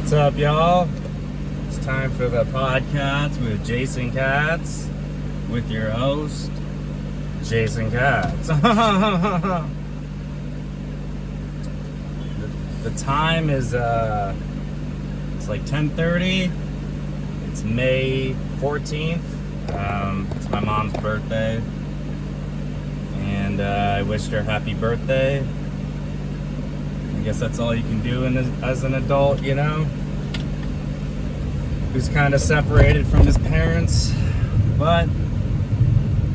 What's up, y'all? It's time for the Podkatz with Jason Katz, with your host, Jason Katz. The time is, it's like 10:30. It's May 14th. It's my mom's birthday. And I wished her happy birthday. I guess that's all you can do as an adult, you know? Who's kind of separated from his parents. But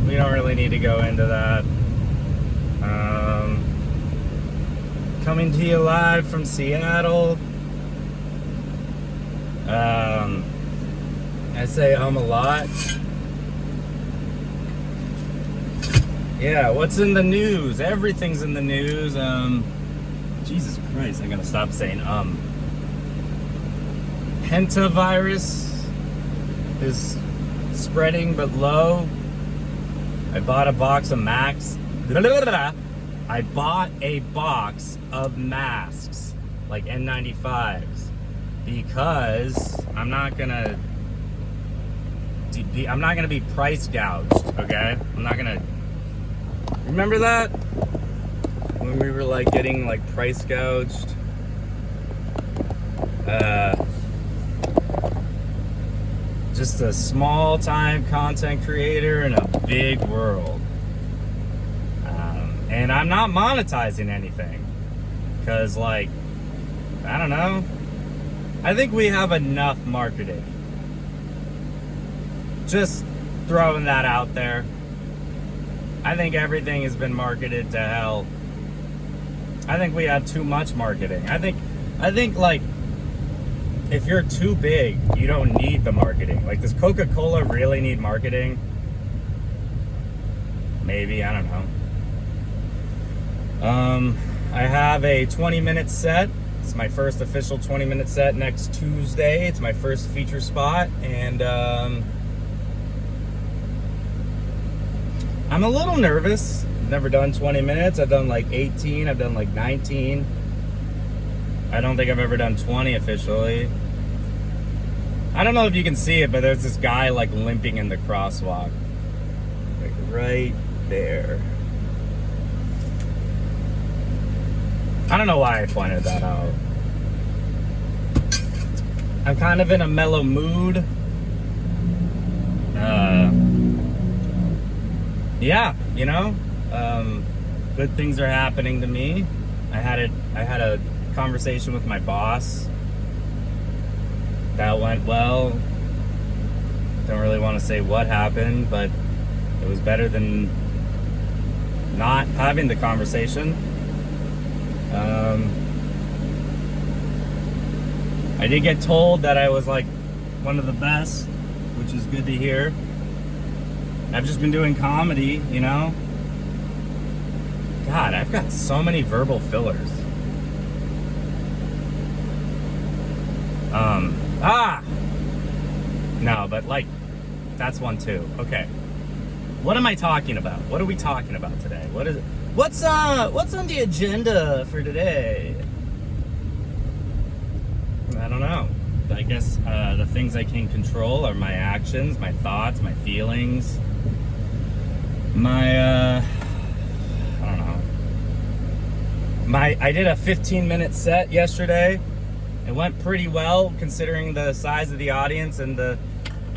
we don't really need to go into that. Coming to you live from Seattle. I say a lot. Yeah, what's in the news? Everything's in the news. Jesus Christ, I gotta stop saying Pentavirus is spreading but low. I bought a box of masks. I bought a box of masks, like N95s, because I'm not gonna be price gouged, okay? I'm not gonna. Remember that? When we were like getting like price gouged? Just a small time content creator in a big world. And I'm not monetizing anything. Cause like, I don't know. I think we have enough marketing. Just throwing that out there. I think everything has been marketed to hell. I think we have too much marketing. I think like, if you're too big, you don't need the marketing. Like, does Coca-Cola really need marketing? Maybe, I don't know. I have a 20-minute set. It's my first official 20-minute set next Tuesday. It's my first feature spot, and I'm a little nervous. I've never done 20 minutes. I've done like 18. I've done like 19. I don't think I've ever done 20 officially. I don't know if you can see it, but there's this guy like limping in the crosswalk. Like right there. I don't know why I pointed that out. I'm kind of in a mellow mood. Yeah, you know, good things are happening to me. I had a conversation with my boss. That went well. Don't really want to say what happened, but it was better than not having the conversation. I did get told that I was like one of the best, which is good to hear. I've just been doing comedy, you know? God, I've got so many verbal fillers. No, but like, that's one too. Okay. What am I talking about? What are we talking about today? What's on the agenda for today? I don't know. I guess the things I can control are my actions, my thoughts, my feelings, I don't know. I did a 15-minute set yesterday. It went pretty well considering the size of the audience, and the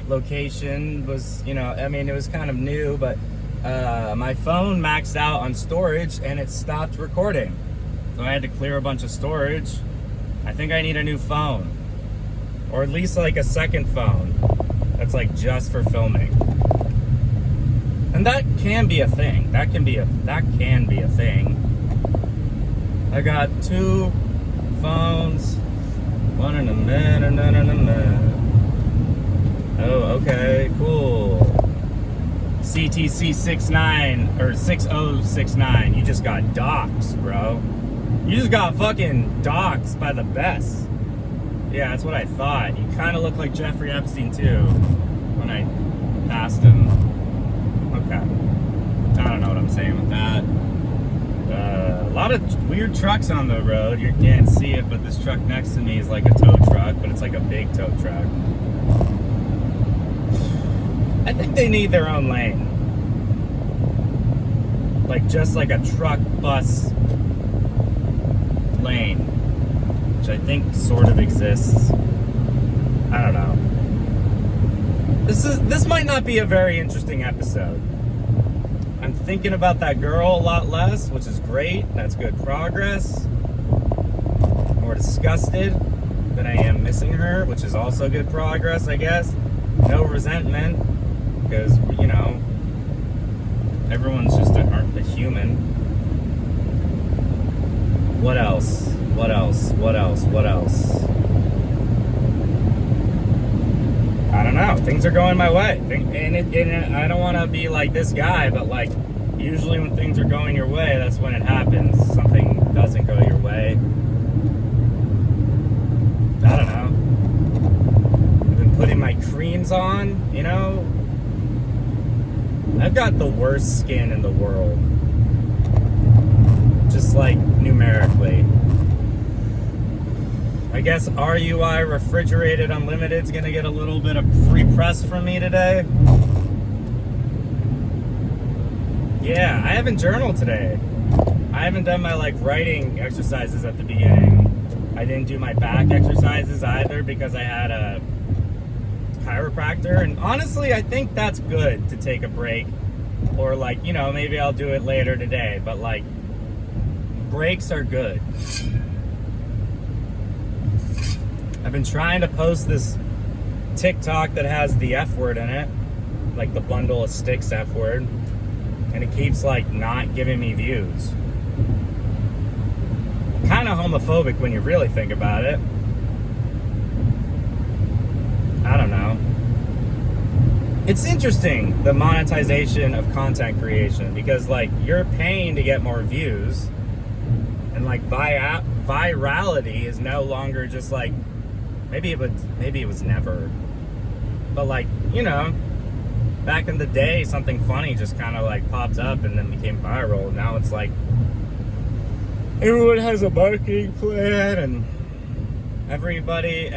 location was, you know, I mean, it was kind of new, but my phone maxed out on storage and it stopped recording. So I had to clear a bunch of storage. I think I need a new phone, or at least like a second phone that's like just for filming. And that can be a thing. That can be a thing. I got two phones, one in a minute, and then in a minute. Oh, okay, cool. CTC69 or 6069. You just got doxxed, bro. You just got fucking doxxed by the best. Yeah, that's what I thought. You kind of look like Jeffrey Epstein too when I asked him. Okay. I don't know what I'm saying with that. A lot of weird trucks on the road. You can't see it, but this truck next to me is like a tow truck, but it's like a big tow truck. I think they need their own lane. Like just like a truck bus lane, which I think sort of exists. I don't know. This might not be a very interesting episode. I'm thinking about that girl a lot less, which is great. That's good progress. More disgusted than I am missing her, which is also good progress, I guess. No resentment, because, you know, everyone's just a human. What else? What else? What else? What else? I don't know. Things are going my way. And I don't want to be like this guy, but like, usually when things are going your way, that's when it happens. Something doesn't go your way. I don't know. I've been putting my creams on, you know. I've got the worst skin in the world. Just like numerically. I guess RUI Refrigerated Unlimited is going to get a little bit of free press from me today. Yeah, I haven't journaled today. I haven't done my like writing exercises at the beginning. I didn't do my back exercises either because I had a chiropractor. And honestly, I think that's good to take a break. Or like, you know, maybe I'll do it later today. But like, breaks are good. I've been trying to post this TikTok that has the F word in it, like the bundle of sticks F word, and it keeps like not giving me views. Kind of homophobic when you really think about it. I don't know. It's interesting, the monetization of content creation, because like you're paying to get more views, and like virality is no longer just like, maybe it was never, but like, you know, back in the day, something funny just kind of like popped up and then became viral. Now it's like everyone has a marketing plan, and everybody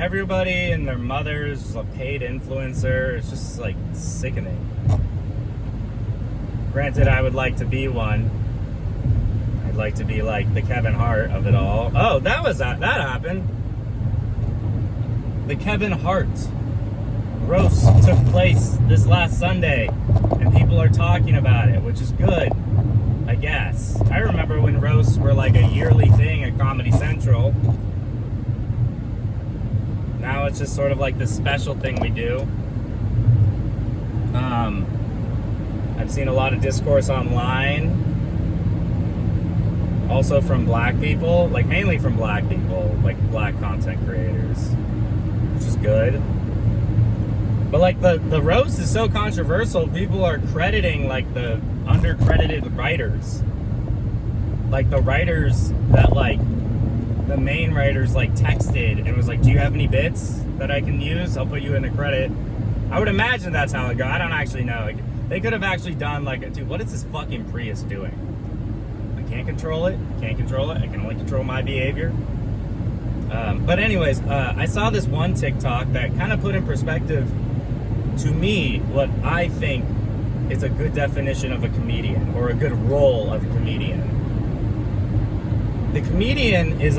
and their mother's a paid influencer. It's just like sickening. Granted, I would like to be one. I'd like to be like the Kevin Hart of it all. Oh, that happened. The Kevin Hart roast took place this last Sunday, and people are talking about it, which is good, I guess. I remember when roasts were like a yearly thing at Comedy Central. Now it's just sort of like this special thing we do. I've seen a lot of discourse online, also from black people, like mainly from black people, like black content creators, which is good. But like the roast is so controversial, people are crediting like the undercredited writers. Like the writers that like, the main writers like texted and was like, do you have any bits that I can use? I'll put you in the credit. I would imagine that's how it goes. I don't actually know. Like, they could have actually done like, dude, what is this fucking Prius doing? I can't control it. I can't control it. I can only control my behavior. But anyways, I saw this one TikTok that kind of put in perspective to me what I think is a good definition of a comedian, or a good role of a comedian. The comedian is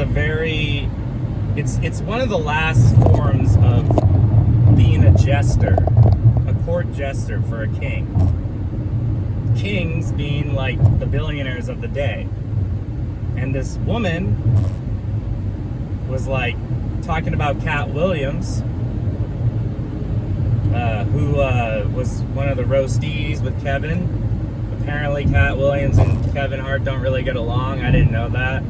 it's one of the last forms of being a jester, a court jester for a king. Kings being like the billionaires of the day. And this woman was like talking about Cat Williams, who was one of the roastees with Kevin. Apparently Cat Williams and Kevin Hart don't really get along. I didn't know that.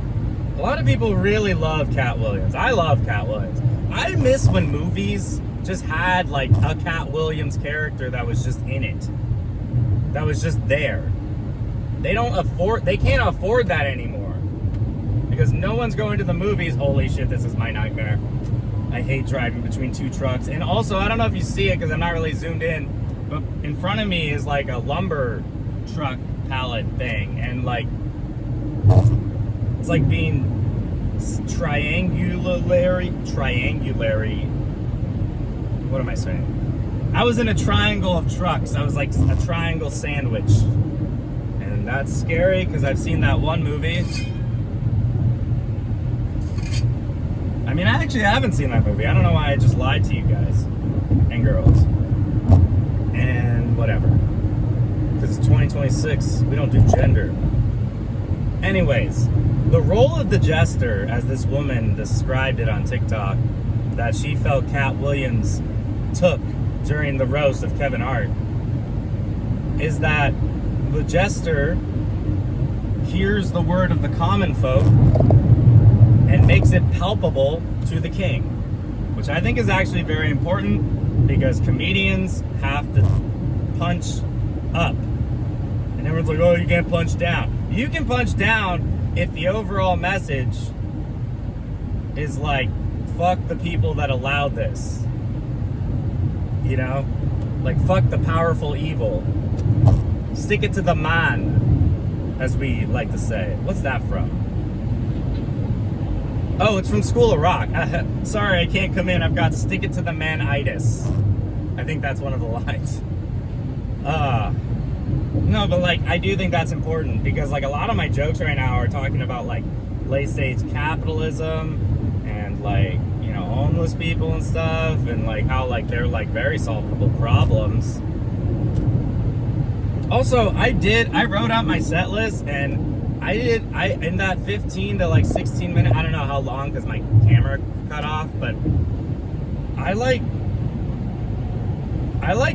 A lot of people really love Cat Williams. I love Cat Williams. I miss when movies just had like a Cat Williams character that was just in it. That was just there. They can't afford that anymore. Because no one's going to the movies. Holy shit, this is my nightmare. I hate driving between two trucks. And also, I don't know if you see it because I'm not really zoomed in, but in front of me is like a lumber truck pallet thing. And like, It's like being triangulary. What am I saying? I was in a triangle of trucks. I was like a triangle sandwich. And that's scary because I've seen that one movie. I mean, I actually haven't seen that movie. I don't know why I just lied to you guys and girls. And whatever. Because it's 2026. We don't do gender. Anyways, the role of the jester, as this woman described it on TikTok, that she felt Cat Williams took during the roast of Kevin Hart, is that the jester hears the word of the common folk and makes it palpable to the king, which I think is actually very important because comedians have to punch up. And everyone's like, oh, you can't punch down. You can punch down if the overall message is like, fuck the people that allowed this. You know? Like, fuck the powerful evil. Stick it to the man, as we like to say. What's that from? Oh, it's from School of Rock. Sorry, I can't come in. I've got stick it to the man-itis. I think that's one of the lines. No, but like, I do think that's important because like a lot of my jokes right now are talking about like late stage capitalism and like, you know, homeless people and stuff and like how like they're like very solvable problems. Also, I wrote out my set list and I in that 15 to like 16 minute, I don't know how long because my camera cut off, but I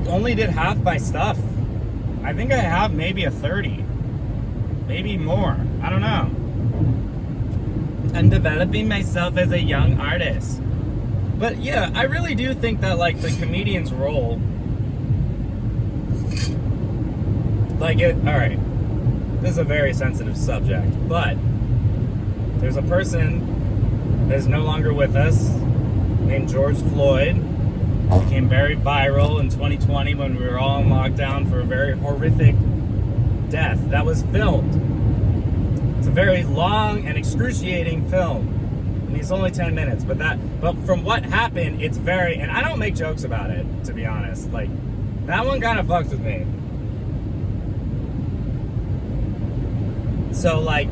only did half my stuff. I think I have maybe a 30, maybe more. I don't know. I'm developing myself as a young artist. But yeah, I really do think that like the comedian's role, like it, all right, this is a very sensitive subject, but there's a person that is no longer with us named George Floyd. Became very viral in 2020 when we were all in lockdown for a very horrific death that was filmed. It's a very long and excruciating film. I mean, it's only 10 minutes, but from what happened, it's very, and I don't make jokes about it, to be honest. Like, that one kind of fucks with me. So, like,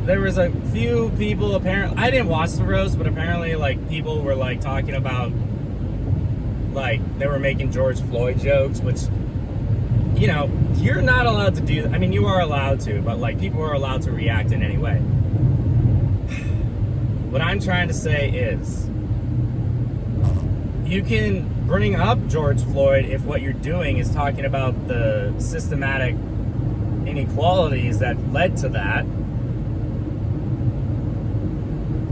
there was a few people apparently, I didn't watch the roast, but apparently, like, people were, like, talking about, like, they were making George Floyd jokes, which, you know, you're not allowed to do that. I mean, you are allowed to, but, like, people are allowed to react in any way. What I'm trying to say is, you can bring up George Floyd if what you're doing is talking about the systematic inequalities that led to that.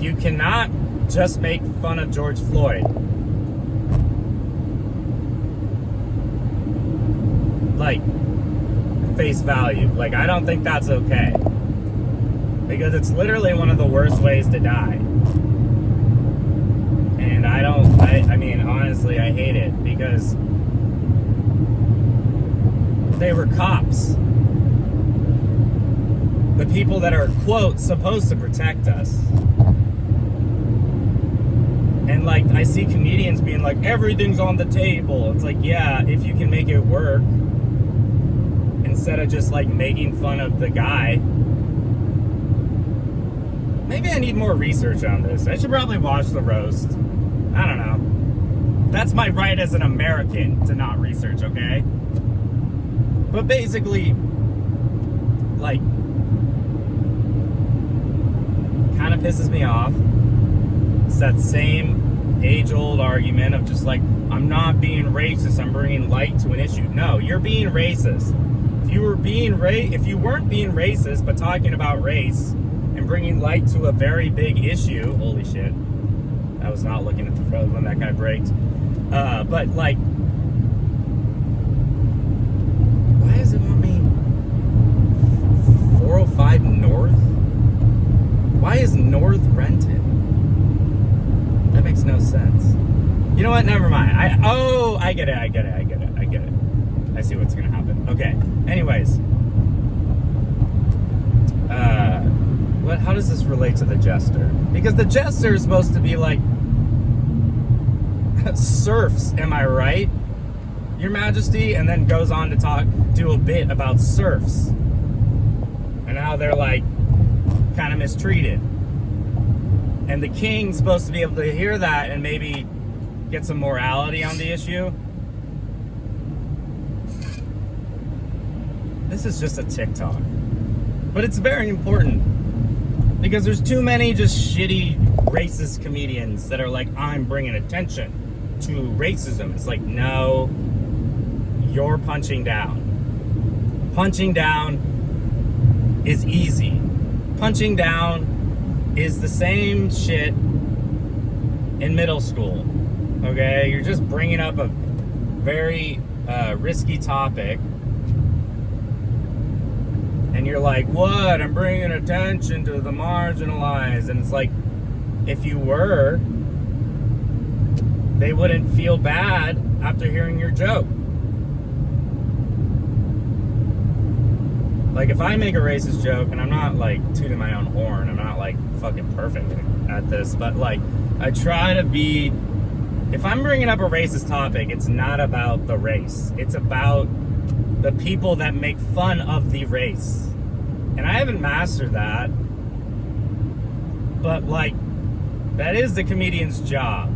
You cannot just make fun of George Floyd. Like, face value. Like, I don't think that's okay. Because it's literally one of the worst ways to die. And I mean, honestly, I hate it because they were cops. The people that are, quote, supposed to protect us. And, like, I see comedians being like, everything's on the table. It's like, yeah, if you can make it work. Instead of just, like, making fun of the guy. Maybe I need more research on this. I should probably watch the roast. I don't know. That's my right as an American to not research, okay? But basically, like, kind of pisses me off. It's that same age-old argument of just like, I'm not being racist, I'm bringing light to an issue. No, you're being racist. If you weren't being racist, but talking about race and bringing light to a very big issue, holy shit, I was not looking at the road when that guy braked. But like, why is it on me? 405 North? Why is North rented? That makes no sense. You know what? Never mind. I get it. I see what's gonna happen. Okay. Anyways. how does this relate to the jester? Because the jester is supposed to be like serfs, am I right, Your Majesty? And then goes on to do a bit about serfs and how they're like kind of mistreated. And the king's supposed to be able to hear that and maybe get some morality on the issue. This is just a TikTok. But it's very important because there's too many just shitty racist comedians that are like, I'm bringing attention to racism. It's like, no, you're punching down. Punching down is easy. Punching down is the same shit in middle school. Okay? You're just bringing up a very risky topic. And you're like, what? I'm bringing attention to the marginalized. And it's like, if you were, they wouldn't feel bad after hearing your joke. Like, if I make a racist joke, and I'm not like tooting my own horn, I'm not like fucking perfect at this, but like, I try to be, if I'm bringing up a racist topic, it's not about the race. It's about the people that make fun of the race. And I haven't mastered that. But like, that is the comedian's job,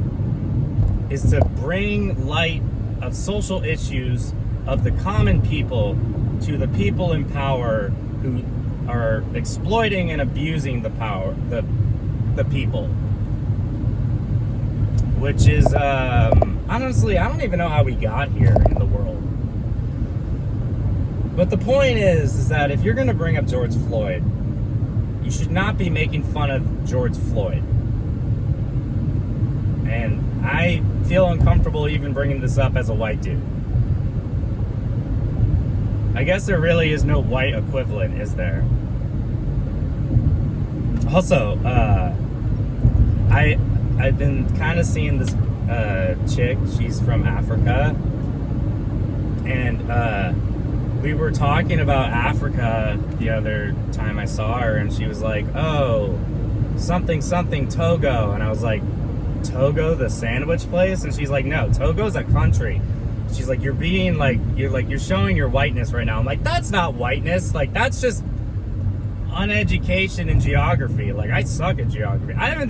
is to bring light of social issues of the common people to the people in power who are exploiting and abusing the power, the people. Which is, honestly, I don't even know how we got here in the world. But the point is that if you're going to bring up George Floyd, you should not be making fun of George Floyd. And I feel uncomfortable even bringing this up as a white dude. I guess there really is no white equivalent, is there? Also, I've been kind of seeing this chick. She's from Africa. And we were talking about Africa the other time I saw her. And she was like, oh, something Togo. And I was like, Togo, the sandwich place? And she's like, no, Togo's a country. She's like, you're showing your whiteness right now. I'm like, that's not whiteness. Like, that's just uneducation in geography. Like, I suck at geography. I haven't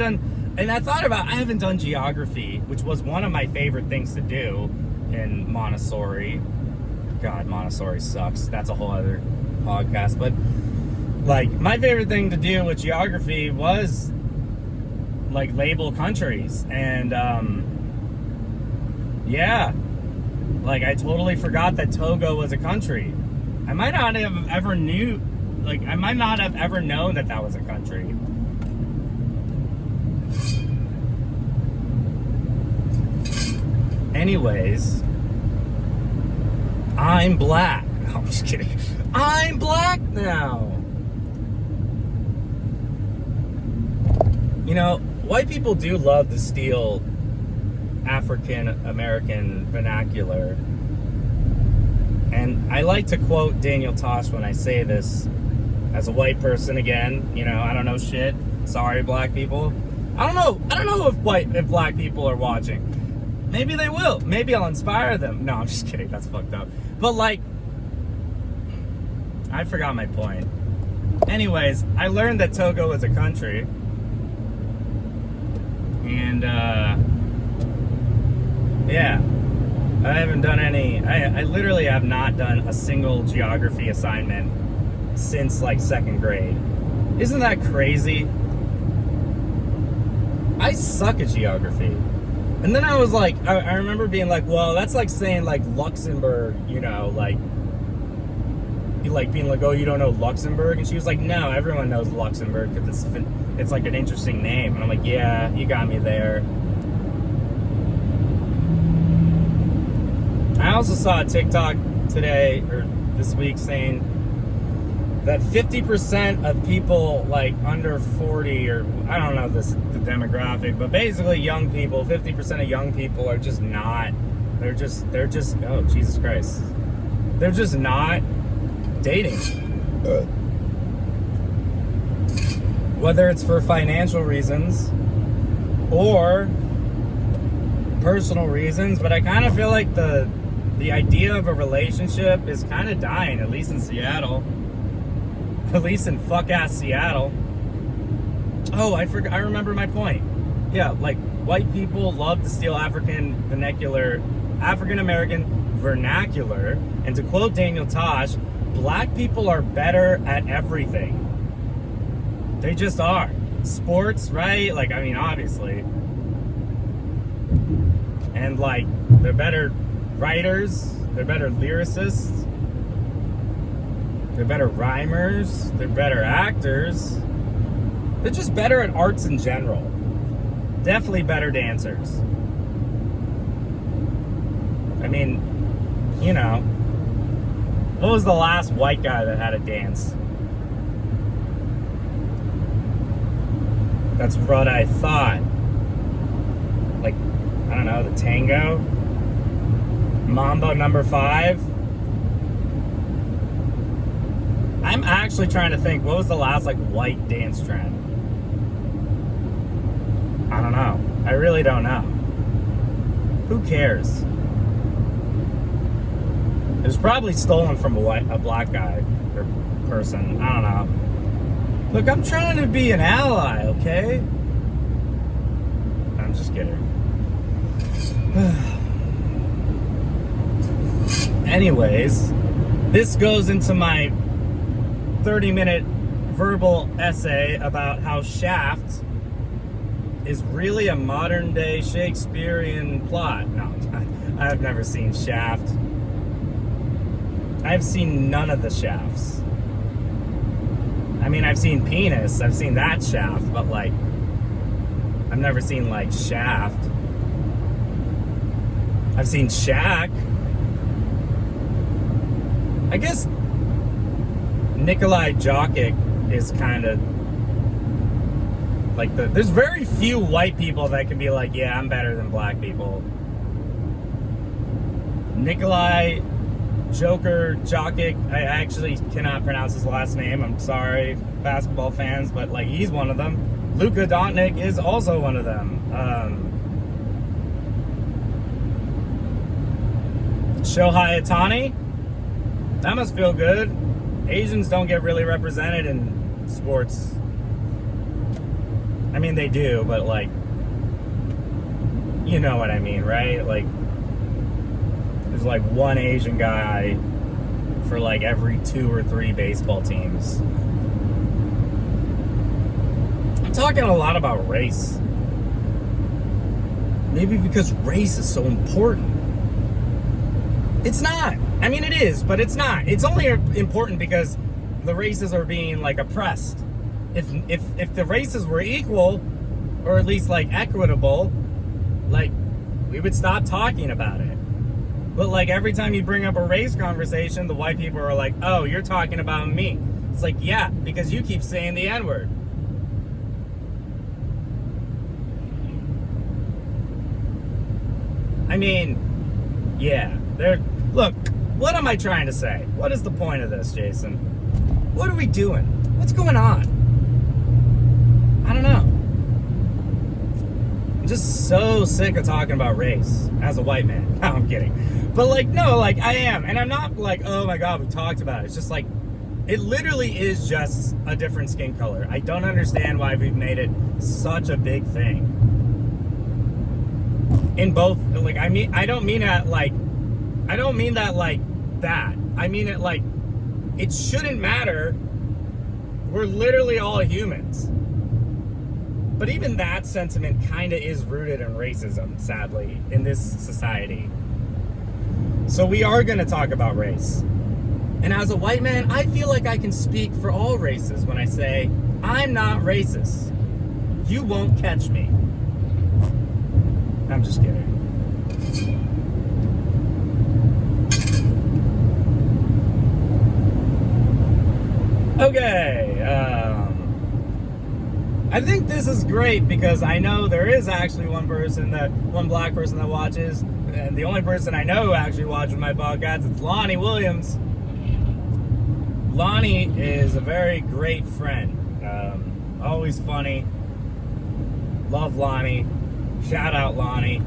done geography, which was one of my favorite things to do in Montessori. God, Montessori sucks. That's a whole other podcast. But like, my favorite thing to do with geography was like label countries. And yeah. Like, I totally forgot that Togo was a country. I might not have ever known that that was a country. Anyways, I'm black. No, I'm just kidding. I'm black now. You know, white people do love to steal African American vernacular, and I like to quote Daniel Tosh when I say this as a white person again. You know, I don't know shit. Sorry, black people. I don't know if black people are watching. Maybe they will. Maybe I'll inspire them. No, I'm just kidding. That's fucked up. But like, I forgot my point. Anyways, I learned that Togo is a country, and yeah, I haven't done any, I literally have not done a single geography assignment since like second grade. Isn't that crazy? I suck at geography. And then I was like, I remember being like, well, that's like saying like Luxembourg, you know, like being like, oh, you don't know Luxembourg? And she was like, no, everyone knows Luxembourg because it's like an interesting name. And I'm like, yeah, you got me there. I also saw a TikTok today, or this week, saying that 50% of people like under 40, or I don't know the demographic, but basically young people, 50% of young people are just not, they're just, oh, Jesus Christ. They're just not dating. whether it's for financial reasons or personal reasons, but I kind of feel like the idea of a relationship is kind of dying, at least in Seattle. At least in fuck-ass Seattle. Oh, I remember my point. Yeah, like, white people love to steal African-American vernacular, and to quote Daniel Tosh, black people are better at everything. They just are. Sports, right? Like, I mean, obviously. And, like, they're better writers, they're better lyricists, they're better rhymers, they're better actors. They're just better at arts in general. Definitely better dancers. I mean, you know, what was the last white guy that had a dance? That's what I thought. Like, I don't know, the tango? Mambo number 5? I'm actually trying to think, what was the last, like, white dance trend? I don't know. I really don't know. Who cares? It was probably stolen from a black guy or person. I don't know. Look, I'm trying to be an ally, okay? I'm just kidding. Anyways, this goes into my 30-minute verbal essay about how Shaft is really a modern-day Shakespearean plot. No, I've never seen Shaft. I've seen none of the Shafts. I mean, I've seen Penis. I've seen that Shaft, but, like, I've never seen, like, Shaft. I've seen Shaq. I guess Nikolai Jokic is kind of like there's very few white people that can be like, yeah, I'm better than black people. Nikolai Jokic, I actually cannot pronounce his last name. I'm sorry, basketball fans, but like he's one of them. Luka Doncic is also one of them. Shohei Ohtani, that must feel good. Asians don't get really represented in sports. I mean, they do, but like, you know what I mean, right? Like, there's like one Asian guy for like every 2 or 3 baseball teams. I'm talking a lot about race. Maybe because race is so important. It's not. I mean, it is, but it's not. It's only important because the races are being like oppressed. If the races were equal, or at least like equitable, like we would stop talking about it. But like every time you bring up a race conversation, the white people are like, "Oh, you're talking about me." It's like, yeah, because you keep saying the N-word. I mean, yeah. Look, what am I trying to say? What is the point of this, Jason? What are we doing? What's going on? I don't know. I'm just so sick of talking about race as a white man. No, I'm kidding. But like, no, like I am. And I'm not like, oh my God, we talked about it. It's just like, it literally is just a different skin color. I don't understand why we've made it such a big thing. In both, like, I mean, I don't mean that like that. I mean it like, it shouldn't matter. We're literally all humans. But even that sentiment kind of is rooted in racism, sadly, in this society. So we are going to talk about race. And as a white man, I feel like I can speak for all races when I say, I'm not racist. You won't catch me. I'm just kidding. Okay, I think this is great because I know there is actually one black person that watches, and the only person I know who actually watches my podcast, it's Lonnie Williams. Lonnie is a very great friend. Always funny. Love Lonnie. Shout out Lonnie.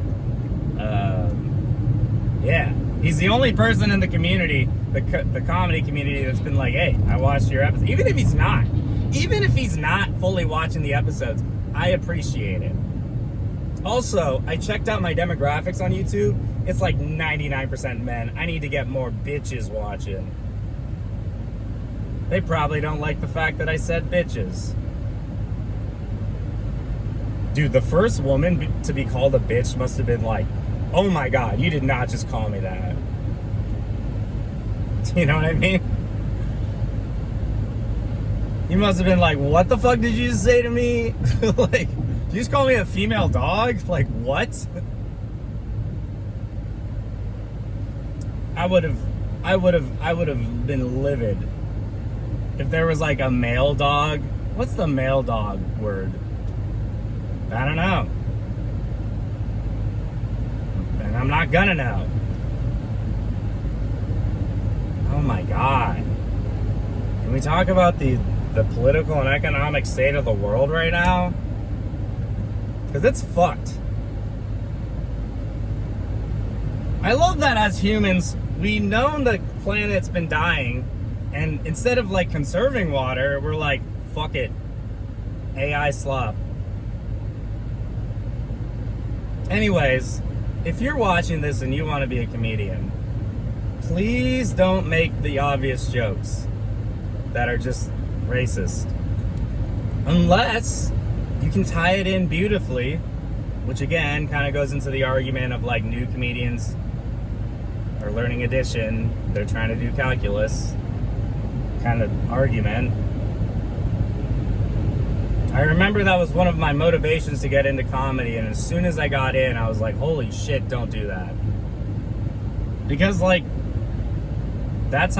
Yeah. He's the only person in the community, the comedy community, that's been like, hey, I watched your episode. Even if he's not fully watching the episodes, I appreciate it. Also, I checked out my demographics on YouTube. It's like 99% men. I need to get more bitches watching. They probably don't like the fact that I said bitches. Dude, the first woman to be called a bitch must have been like, oh my God, you did not just call me that. You know what I mean? You must have been like, what the fuck did you just say to me? Like, did you just call me a female dog? Like, what? I would have been livid if there was like a male dog. What's the male dog word? I don't know. And I'm not gonna know. Oh my God. Can we talk about the political and economic state of the world right now? Because it's fucked. I love that as humans, we know the planet's been dying, and instead of like conserving water, we're like, fuck it. AI slop. Anyways, if you're watching this and you want to be a comedian, please don't make the obvious jokes that are just racist. Unless you can tie it in beautifully, which again kind of goes into the argument of like new comedians are learning addition, they're trying to do calculus kind of argument. I remember that was one of my motivations to get into comedy, and as soon as I got in, I was like, holy shit, don't do that. Because like, that's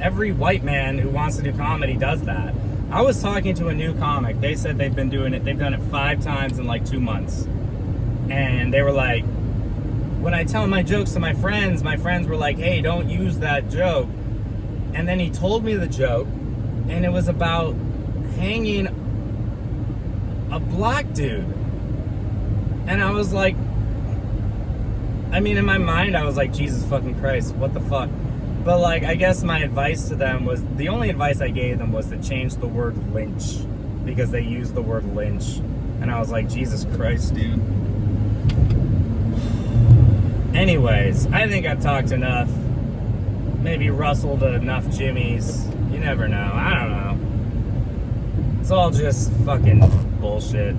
every white man who wants to do comedy does that. I was talking to a new comic. They said they've done it 5 times in like 2 months. And they were like, when I tell my jokes to my friends were like, hey, don't use that joke. And then he told me the joke, and it was about hanging a black dude. And I was like, I mean, in my mind, I was like, Jesus fucking Christ, what the fuck? But like, I guess my advice to them was, the only advice I gave them was to change the word lynch, because they used the word lynch. And I was like, Jesus Christ, dude. Anyways, I think I've talked enough. Maybe rustled enough jimmies. You never know. I don't know. It's all just fucking bullshit.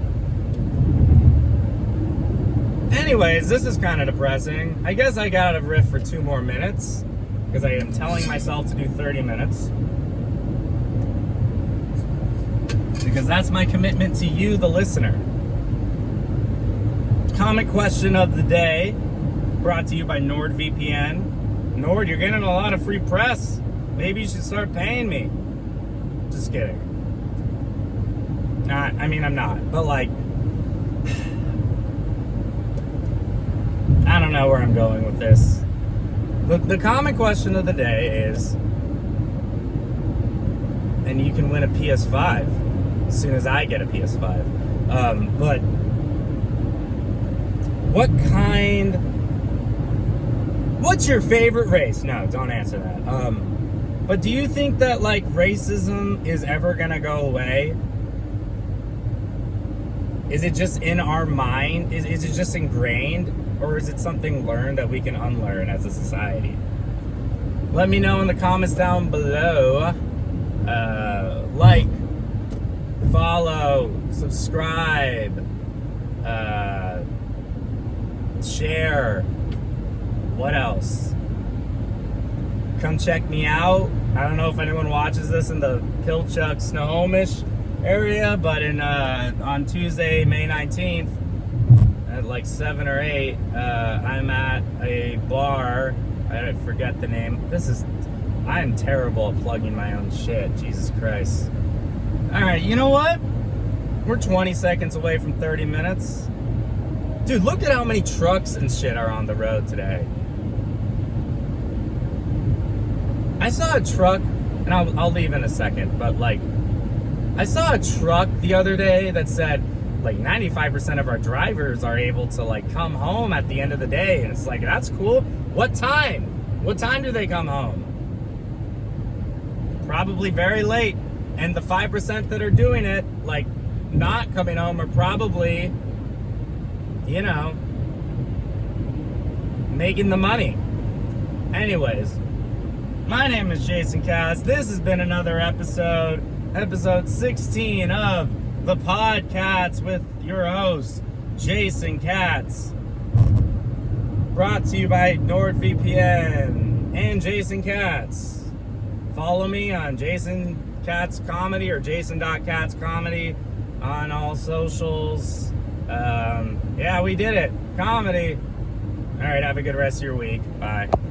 Anyways, this is kind of depressing. I guess I got a riff for 2 more minutes, because I am telling myself to do 30 minutes. Because that's my commitment to you, the listener. Comic question of the day, brought to you by NordVPN. Nord, you're getting a lot of free press. Maybe you should start paying me. Just kidding. I mean, I'm not. But like, I don't know where I'm going with this. The comic question of the day is, and you can win a PS5 as soon as I get a PS5. But what's your favorite race? No, don't answer that. But do you think that like racism is ever gonna go away? Is it just in our mind? Is it just ingrained? Or is it something learned that we can unlearn as a society? Let me know in the comments down below. Like, follow, subscribe, share. What else? Come check me out. I don't know if anyone watches this in the Pilchuck, Snohomish area, but on Tuesday, May 19th, at like 7 or 8, I'm at a bar. I forget the name. I am terrible at plugging my own shit. Jesus Christ. Alright, you know what? We're 20 seconds away from 30 minutes. Dude, look at how many trucks and shit are on the road today. I saw a truck, and I'll leave in a second, but like, I saw a truck the other day that said like 95% of our drivers are able to like come home at the end of the day, and it's like, that's cool. What time? What time do they come home? Probably very late. And the 5% that are doing it, like not coming home, are probably, you know, making the money. Anyways, my name is Jason Katz. This has been another episode 16 of the Podkatz with your host, Jason Katz. Brought to you by NordVPN and Jason Katz. Follow me on Jason Katz Comedy or Jason.Katz Comedy on all socials. Yeah, we did it. Comedy. All right, have a good rest of your week. Bye.